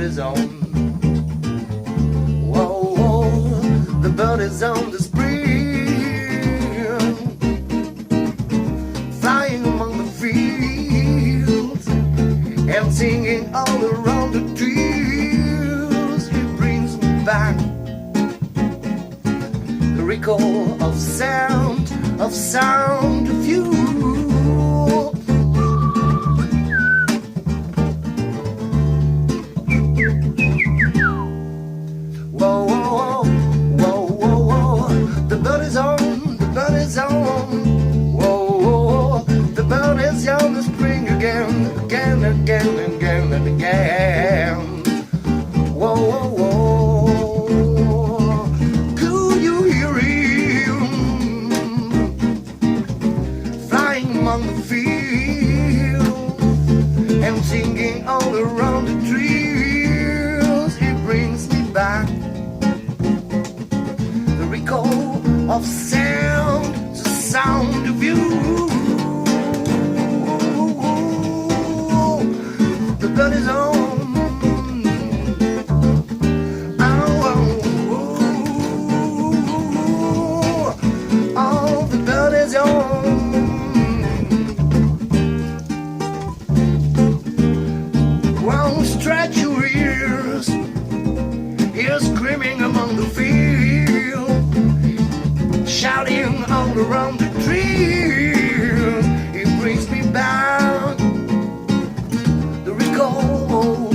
is on. Whoa, whoa, the bird is on the spring, flying among the fields and singing all around the trees. It brings me back the recall of sound of you. Whoa, whoa, whoa, whoa, whoa, the bird is on, the bird is on. Whoa, whoa, the bird is on the spring again, again, again, again, and again. Whoa, whoa, whoa, could you hear him flying among the fields and singing all around the trees? It brings me back the recall of sound, the sound of you. The blood is on. Oh, the blood is on. Well, stretch your ears, hear screaming among the field, shouting all around the trees. It brings me back the recall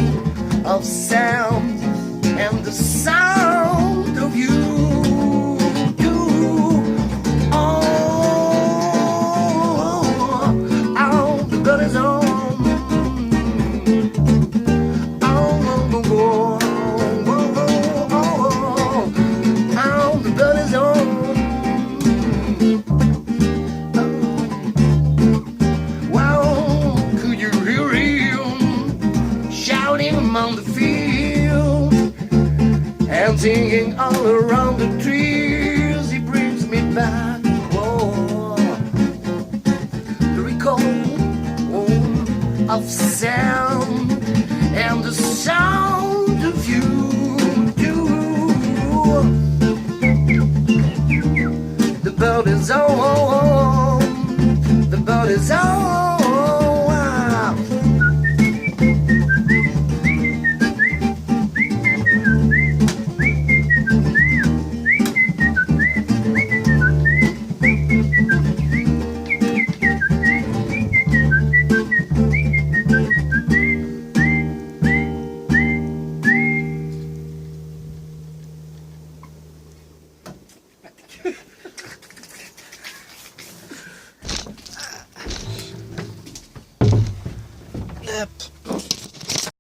of sound and the sound of you. Oh, oh, the blood is on. Among the fields and singing all around the trees. He brings me back, whoa, the recall of sound and the sound of you. The bird is on, the bird is on.